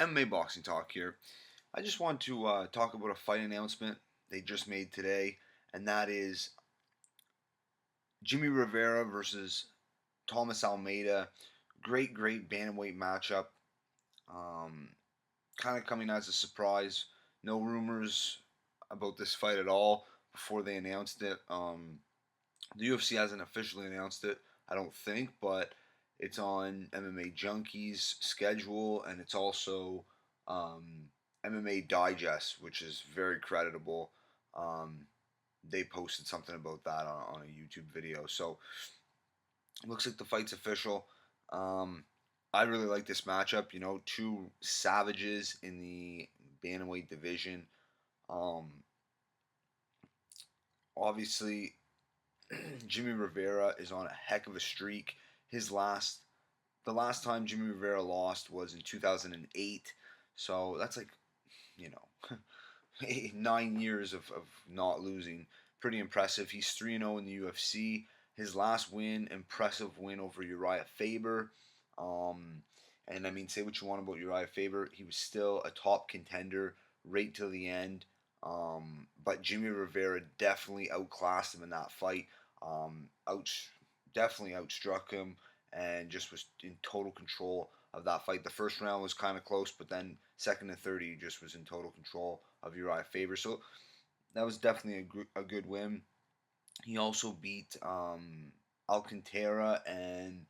MMA Boxing Talk here. I just want to talk about a fight announcement they just made today, and that is Jimmie Rivera versus Thomas Almeida. Great bantamweight matchup. Um, kind of coming as a surprise. No rumors about this fight at all before they announced it. The UFC hasn't officially announced it, I don't think, but it's on MMA Junkie's schedule, and it's also um, MMA Digest, which is very creditable. Um, they posted something about that on a YouTube video. So it looks like the fight's official. Um, I really like this matchup. You know, two savages in the bantamweight division. Um, Obviously, Jimmie Rivera is on a heck of a streak. The last time Jimmie Rivera lost was in 2008. So that's like, you know, 9 years of not losing. Pretty impressive. He's 3-0 in the UFC. His last win, impressive win over Uriah Faber. Um, and I mean, say what you want about Uriah Faber, he was still a top contender right till the end. But Jimmie Rivera definitely outclassed him in that fight. Um, out, Definitely outstruck him and just was in total control of that fight. The first round was kind of close, but then second and third, he just was in total control of Uriah Faber. So that was definitely a good win. He also beat Alcantara and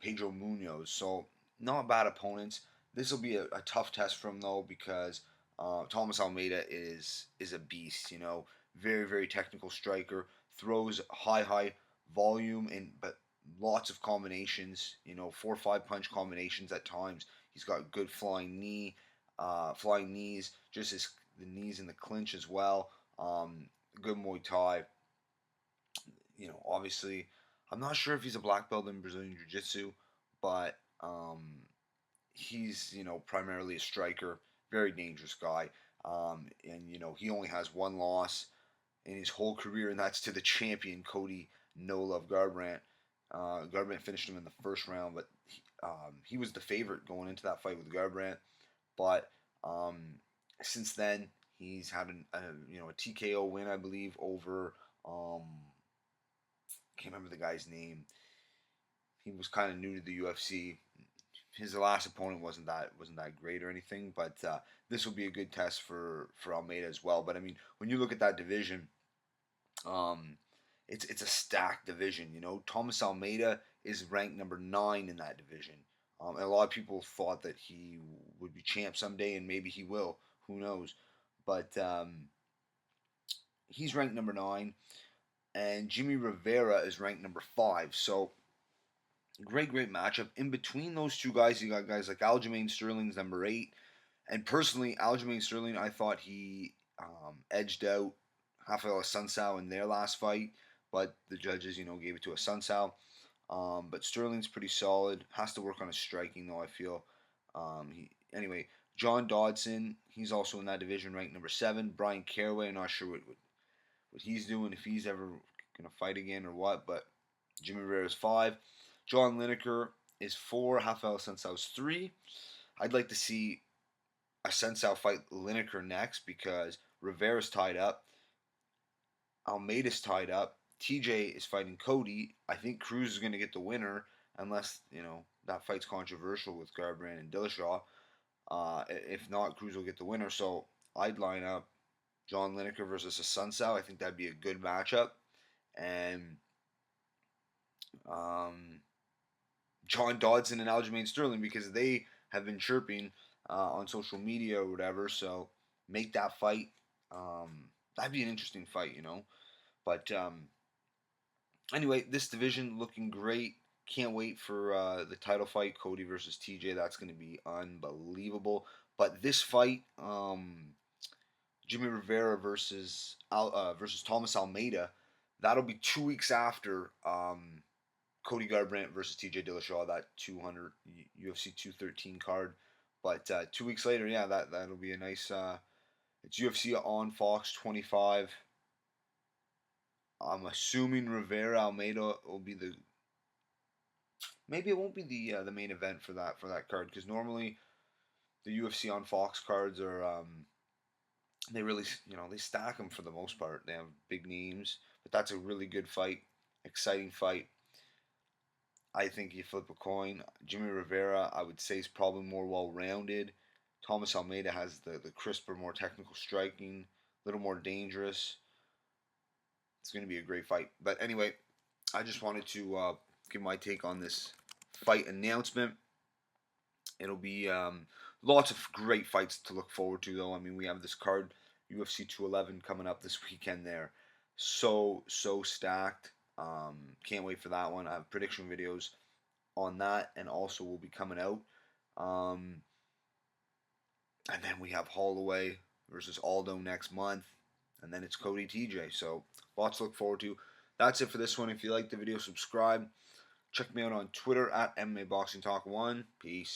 Pedro Munoz. So not bad opponents. This will be a tough test for him though because Thomas Almeida is a beast. You know, very technical striker. Throws high volume and but lots of combinations. You know, 4 or 5 punch combinations at times. He's got good flying knees. Just the knees in the clinch as well. Good Muay Thai. You know, obviously, I'm not sure if he's a black belt in Brazilian Jiu Jitsu, but he's, you know, primarily a striker, very dangerous guy. And, you know, he only has one loss in his whole career, and that's to the champion, Cody No Love Garbrandt. Garbrandt finished him in the first round, but he was the favorite going into that fight with Garbrandt. But since then, he's had a TKO win, I believe, over can't remember the guy's name. He was kind of new to the UFC. His last opponent wasn't that great or anything, but this will be a good test for Almeida as well. But I mean, when you look at that division, um, it's a stacked division. You know, Thomas Almeida is ranked number 9 in that division. And a lot of people thought that he would be champ someday, and maybe he will. Who knows? But he's ranked number 9, and Jimmie Rivera is ranked number 5. So great matchup. In between those two guys, you got guys like Aljamain Sterling's number 8. And personally, Aljamain Sterling, I thought he edged out Raphael Assunsao in their last fight, but the judges, you know, gave it to Assunsao. But Sterling's pretty solid. Has to work on his striking, though, I feel. Anyway, John Dodson, he's also in that division, ranked number 7. Bryan Caraway, I'm not sure what he's doing, if he's ever going to fight again or what, but Jimmie Rivera's 5. John Lineker is 4. Raphael Assunsao's 3. I'd like to see Assunsao fight Lineker next because Rivera's tied up. Almeida's tied up. TJ is fighting Cody. I think Cruz is going to get the winner unless, you know, that fight's controversial with Garbrandt and Dillashaw. If not, Cruz will get the winner. So I'd line up John Lineker versus Assunsao. I think that'd be a good matchup. And John Dodson and Aljamain Sterling because they have been chirping on social media or whatever. So make that fight. That'd be an interesting fight, you know. But anyway, this division looking great. Can't wait for the title fight, Cody versus TJ. That's going to be unbelievable. But this fight, Jimmie Rivera versus Thomas Almeida, that'll be 2 weeks after Cody Garbrandt versus TJ Dillashaw, that 200 UFC 213 card. But 2 weeks later, yeah, that'll be a nice. It's UFC on Fox 25. I'm assuming Rivera Almeida will be the. Maybe it won't be the main event for that card because normally the UFC on Fox cards are they really, they stack them for the most part. They have big names, but that's a really good fight, exciting fight. I think you flip a coin. Jimmie Rivera, I would say, is probably more well-rounded. Thomas Almeida has the crisper, more technical striking, a little more dangerous. It's going to be a great fight. But anyway, I just wanted to give my take on this fight announcement. It'll be lots of great fights to look forward to, though. I mean, we have this card, UFC 211, coming up this weekend there. So stacked. Can't wait for that one. I have prediction videos on that, and also will be coming out. And then we have Holloway versus Aldo next month, and then it's Cody TJ. So lots to look forward to. That's it for this one. If you liked the video, subscribe. Check me out on Twitter at MMA Boxing Talk 1. Peace.